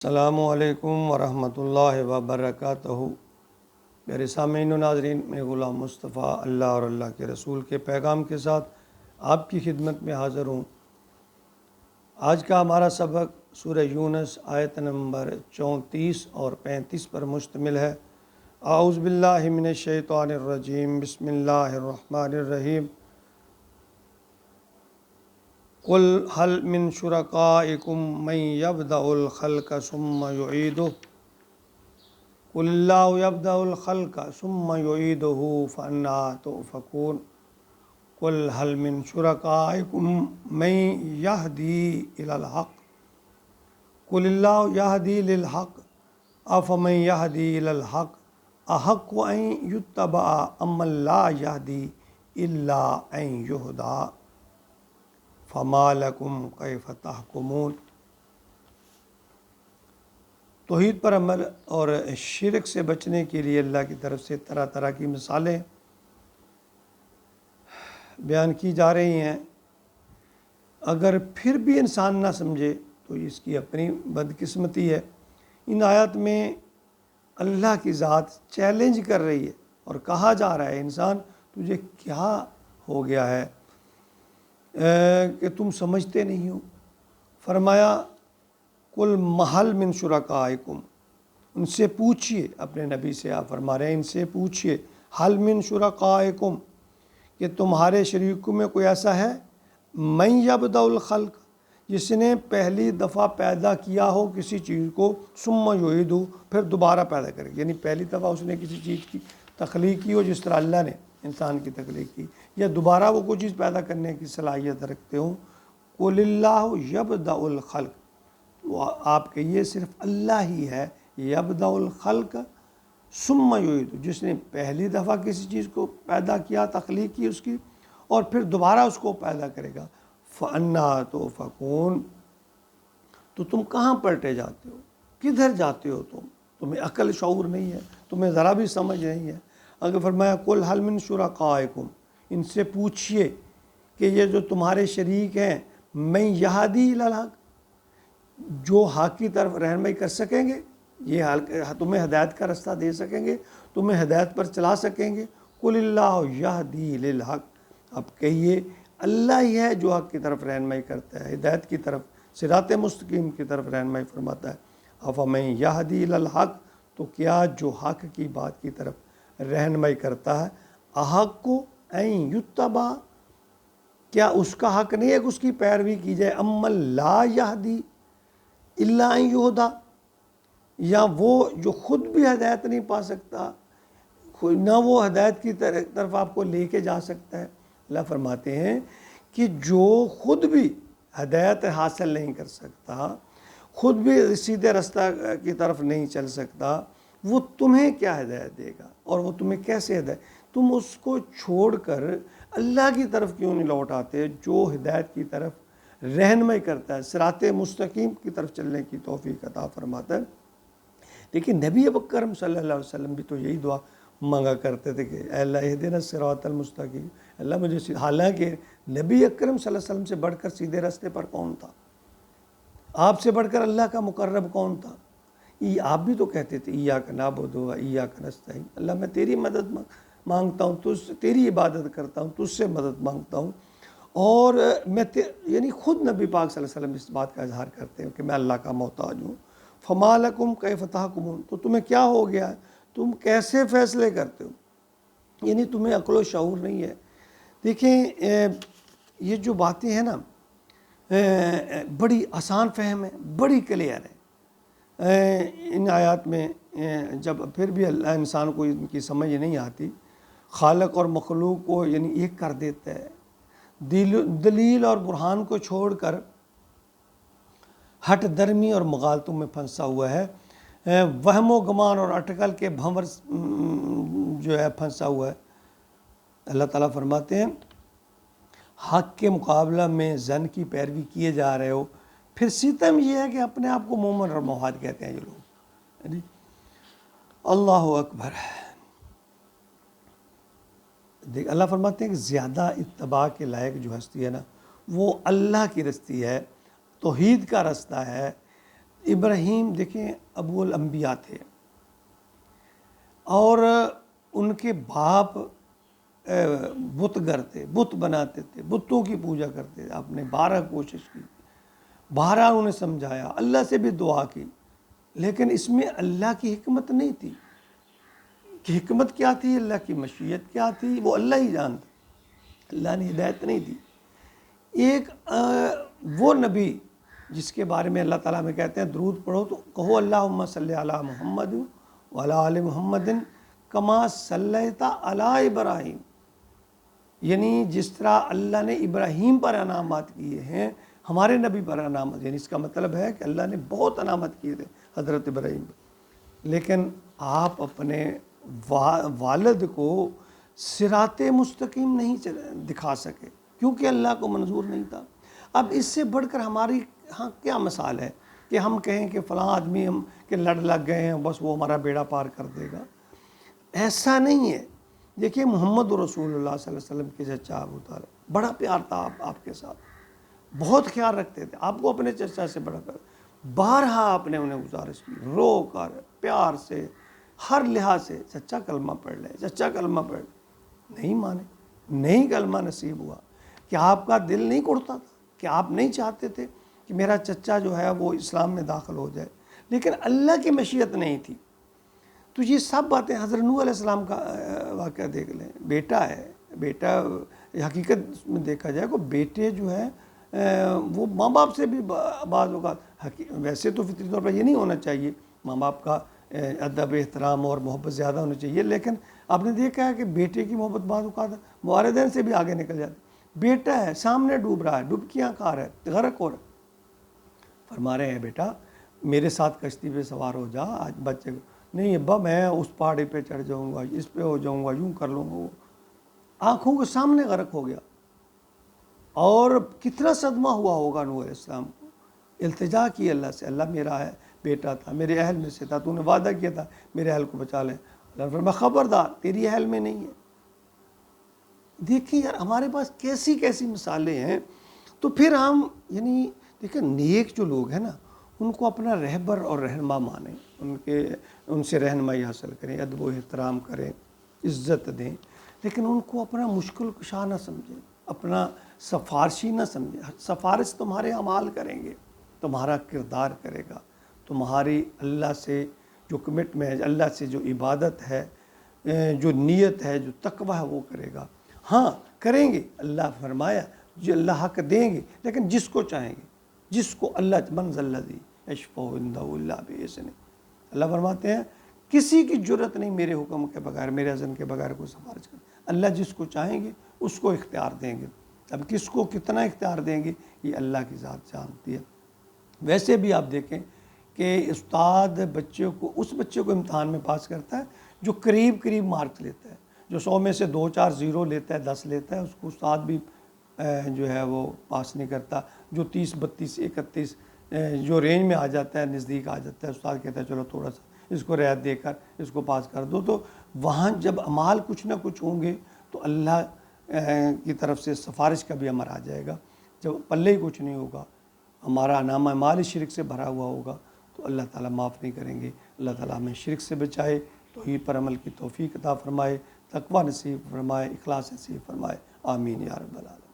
السلام علیکم ورحمۃ اللہ وبرکاتہ۔ میرے سامعین و ناظرین، میں غلام مصطفیٰ اللہ اور اللہ کے رسول کے پیغام کے ساتھ آپ کی خدمت میں حاضر ہوں۔ آج کا ہمارا سبق سورہ یونس آیت نمبر 34 اور 35 پر مشتمل ہے۔ اعوذ باللہ من الشیطان الرجیم، بسم اللہ الرحمن الرحیم۔ قل هل من شرکائکم من یبدأ الخلق ثم یعیدہ قل اللہ یبدأ الخلق ثم یعیدہ فأنی تؤفکون قل هل من شرکائکم من یہدی الی الحق قل اللہ یہدی للحق افمن یہدی الی الحق احق ان یتبع امن لا یہدی الا ان یہدی فما لکم کیف تحکمون۔ توحید پر عمل اور شرک سے بچنے کے لیے اللہ کی طرف سے طرح طرح کی مثالیں بیان کی جا رہی ہیں۔ اگر پھر بھی انسان نہ سمجھے تو اس کی اپنی بدقسمتی ہے۔ ان آیات میں اللہ کی ذات چیلنج کر رہی ہے اور کہا جا رہا ہے، انسان تجھے کیا ہو گیا ہے کہ تم سمجھتے نہیں ہو۔ فرمایا کل محل من شرکائکم، ان سے پوچھئے، اپنے نبی سے آپ فرما رہے ہیں ان سے پوچھئے، حل من شرکائکم، کہ تمہارے شریکوں میں کوئی ایسا ہے من یبدأ الخلق، جس نے پہلی دفعہ پیدا کیا ہو کسی چیز کو، ثم یعیدہ، پھر دوبارہ پیدا کرے، یعنی پہلی دفعہ اس نے کسی چیز کی تخلیق کی ہو جس طرح اللہ نے انسان کی تخلیق کی، یا دوبارہ وہ کوئی چیز پیدا کرنے کی صلاحیت رکھتے ہوں۔ قل اللہ یبدأ الخلق، وہ آپ کہیے صرف اللہ ہی ہے یبدأ الخلق ثم یعیدہ، جس نے پہلی دفعہ کسی چیز کو پیدا کیا، تخلیق کی اس کی، اور پھر دوبارہ اس کو پیدا کرے گا۔ فَأَنَّىٰ تُؤْفَكُونَ، تو تم کہاں پلٹے جاتے ہو، کدھر جاتے ہو تمہیں عقل شعور نہیں ہے، تمہیں ذرا بھی سمجھ نہیں ہے۔ اگر فرمایا قل هل من شرکائکم، ان سے پوچھئے کہ یہ جو تمہارے شریک ہیں، من یہدی الی الحق، جو حق کی طرف رہنمائی کر سکیں گے، یہ تمہیں ہدایت کا رستہ دے سکیں گے، تمہیں ہدایت پر چلا سکیں گے۔ قل اللہ یہدی للحق، اب کہیے اللہ ہی ہے جو حق کی طرف رہنمائی کرتا ہے، ہدایت کی طرف، صراط مستقیم کی طرف رہنمائی فرماتا ہے۔ افمن یہدی الی الحق، تو کیا جو حق کی بات کی طرف رہنمائی کرتا ہے، احق کو این یتبع، کیا اس کا حق نہیں ہے کہ اس کی پیروی کی جائے، امن لا یہدی الا ان یہدی، یا وہ جو خود بھی ہدایت نہیں پا سکتا، نہ وہ ہدایت کی طرف آپ کو لے کے جا سکتا ہے۔ اللہ فرماتے ہیں کہ جو خود بھی ہدایت حاصل نہیں کر سکتا، خود بھی سیدھے رستہ کی طرف نہیں چل سکتا، وہ تمہیں کیا ہدایت دے گا، اور وہ تمہیں کیسے ہدایت، تم اس کو چھوڑ کر اللہ کی طرف کیوں نہیں لوٹ آتے جو ہدایت کی طرف رہنمائی کرتا ہے، صراط مستقیم کی طرف چلنے کی توفیق عطا فرماتا ہے۔ لیکن نبی اکرم صلی اللہ علیہ وسلم بھی تو یہی دعا مانگا کرتے تھے کہ اے اللہ اہدنا الصراط المستقیم، اللہ مجھے، حالانکہ نبی اکرم صلی اللہ علیہ وسلم سے بڑھ کر سیدھے راستے پر کون تھا، آپ سے بڑھ کر اللہ کا مقرب کون تھا؟ آپ بھی تو کہتے تھے ایاک نعبد و ایاک نستعین، اللہ میں تیری مدد مانگتا ہوں، تیری عبادت کرتا ہوں، تجھ سے مدد مانگتا ہوں، اور میں یعنی خود نبی پاک صلی اللہ علیہ وسلم اس بات کا اظہار کرتے ہیں کہ میں اللہ کا محتاج ہوں۔ فما لکم کیف تحکمون، تو تمہیں کیا ہو گیا ہے، تم کیسے فیصلے کرتے ہو، یعنی تمہیں عقل و شعور نہیں ہے۔ دیکھیں یہ جو باتیں ہیں نا بڑی آسان فہم ہے، بڑی کلیئر ہے۔ ان آیات میں جب پھر بھی اللہ انسان کو ان کی سمجھ نہیں آتی، خالق اور مخلوق کو یعنی ایک کر دیتا ہے، دلیل اور برہان کو چھوڑ کر ہٹ درمی اور مغالطوں میں پھنسا ہوا ہے، وہم و گمان اور اٹکل کے بھنور جو ہے پھنسا ہوا ہے۔ اللہ تعالیٰ فرماتے ہیں حق کے مقابلہ میں ظن کی پیروی کیے جا رہے ہو، پھر ستم یہ ہے کہ اپنے آپ کو مومن اور موحد کہتے ہیں یہ لوگ۔ اللہ اکبر۔ اللہ فرماتے ہیں کہ زیادہ اتباع کے لائق جو ہستی ہے نا، وہ اللہ کی رستی ہے، توحید کا رستہ ہے، ابراہیم دیکھیں ابو الانبیاء تھے، اور ان کے باپ بت گر تھے، بت بناتے تھے، بتوں کی پوجا کرتے تھے. آپ نے 12 کوشش کی، 12 انہوں نے سمجھایا، اللہ سے بھی دعا کی، لیکن اس میں اللہ کی حکمت نہیں تھی. کہ حکمت کیا تھی، اللہ کی مشیت کیا تھی، وہ اللہ ہی جانتا. اللہ نے ہدایت نہیں دی. ایک وہ نبی جس کے بارے میں اللہ تعالیٰ میں کہتے ہیں درود پڑھو تو کہو اللہم صلی علی محمد وعلی آل محمد کما صلیت علی ابراہیم. یعنی جس طرح اللہ نے ابراہیم پر انعامات کیے ہیں ہمارے نبی پر انعامات، یعنی اس کا مطلب ہے کہ اللہ نے بہت انعامات کیے تھے حضرت ابراہیم پر، لیکن آپ اپنے والد کو صراط مستقیم نہیں دکھا سکے کیونکہ اللہ کو منظور نہیں تھا. اب اس سے بڑھ کر ہماری ہاں کیا مثال ہے کہ ہم کہیں کہ فلاں آدمی ہم کے لڑ لگ گئے ہیں بس وہ ہمارا بیڑا پار کر دے گا. ایسا نہیں ہے. دیکھیے محمد رسول اللہ صلی اللہ علیہ وسلم کے چچا ابو طالب بڑا پیار تھا آپ کے ساتھ، بہت خیال رکھتے تھے، آپ کو اپنے چچا سے بڑا پیار. بارہا آپ نے انہیں گزارش کی رو کر پیار سے ہر لحاظ سے، چچا کلمہ پڑھ لے، چچا کلمہ پڑھ لے. نہیں مانے، نہیں کلمہ نصیب ہوا. کہ آپ کا دل نہیں اڑتا تھا کہ آپ نہیں چاہتے تھے کہ میرا چچا جو ہے وہ اسلام میں داخل ہو جائے، لیکن اللہ کی مشیت نہیں تھی. تو یہ سب باتیں حضرت نوح علیہ السلام کا واقعہ دیکھ لیں. بیٹا ہے، بیٹا حقیقت میں دیکھا جائے کہ بیٹے جو ہیں وہ ماں باپ سے بھی بعض اوقات ویسے تو فطری طور پر یہ نہیں ہونا چاہیے، ماں باپ کا ادب احترام اور محبت زیادہ ہونی چاہیے، لیکن آپ نے دیکھا ہے کہ بیٹے کی محبت بعض اوقات والدین سے بھی آگے نکل جاتی. بیٹا ہے سامنے ڈوب رہا ہے، ڈبکیاں کھا رہا ہے، غرق ہو رہا ہے، فرما رہے ہیں بیٹا میرے ساتھ کشتی پہ سوار ہو جا. آج بچے کو نہیں ابا میں اس پہاڑی پہ چڑھ جاؤں گا، اس پہ ہو جاؤں گا، یوں کر لوں گا. وہ آنکھوں کے سامنے غرق ہو گیا. اور کتنا صدمہ ہوا ہوگا نوح علیہ السلام کو. التجا کی اللہ سے، اللہ میرا ہے بیٹا تھا، میرے اہل میں سے تھا، تو نے وعدہ کیا تھا میرے اہل کو بچا لے. اللہ نے فرمایا خبردار تیری اہل میں نہیں ہے. دیکھیں یار ہمارے پاس کیسی کیسی مثالیں ہیں. تو پھر ہم یعنی دیکھیں نیک جو لوگ ہیں نا ان کو اپنا رہبر اور رہنما مانیں، ان سے رہنمائی حاصل کریں، ادب و احترام کریں، عزت دیں، لیکن ان کو اپنا مشکل کشا نہ سمجھیں، اپنا سفارشی نہ سمجھیں. سفارش تمہارے اعمال کریں گے، تمہارا کردار کرے گا، تمہاری اللہ سے جو کمٹمنٹ ہے، اللہ سے جو عبادت ہے، جو نیت ہے، جو تقوی ہے وہ کرے گا. ہاں کریں گے، اللہ فرمایا جو اللہ حق دیں گے، لیکن جس کو چاہیں گے، جس کو اللہ منزل الذی یشفع عنده الا باذنہ. اللہ فرماتے ہیں کسی کی جرت نہیں میرے حکم کے بغیر، میرے اذن کے بغیر کوئی سفارش کرے. اللہ جس کو چاہیں گے اس کو اختیار دیں گے. اب کس کو کتنا اختیار دیں گے یہ اللہ کی ذات جانتی ہے. ویسے بھی آپ دیکھیں کہ استاد اس بچے کو امتحان میں پاس کرتا ہے جو قریب مارکس لیتا ہے، جو 100 میں سے 2-4 0 لیتا ہے، 10 لیتا ہے، اس کو استاد بھی جو ہے وہ پاس نہیں کرتا. جو 30 32 31 جو رینج میں آ جاتا ہے، نزدیک آ جاتا ہے، استاد کہتا ہے چلو تھوڑا سا اس کو رعایت دے کر اس کو پاس کر دو. تو وہاں جب اعمال کچھ نہ کچھ ہوں گے تو اللہ کی طرف سے سفارش کا بھی امر آ جائے گا. جب پلے ہی کچھ نہیں ہوگا، ہمارا نامہ اعمال شرک سے بھرا ہوا ہوگا تو اللہ تعالیٰ معاف نہیں کریں گے. اللہ تعالیٰ ہمیں شرک سے بچائے، توحید پر عمل کی توفیق عطا فرمائے، تقوی نصیب فرمائے، اخلاص نصیب فرمائے. آمین یا رب العالمین.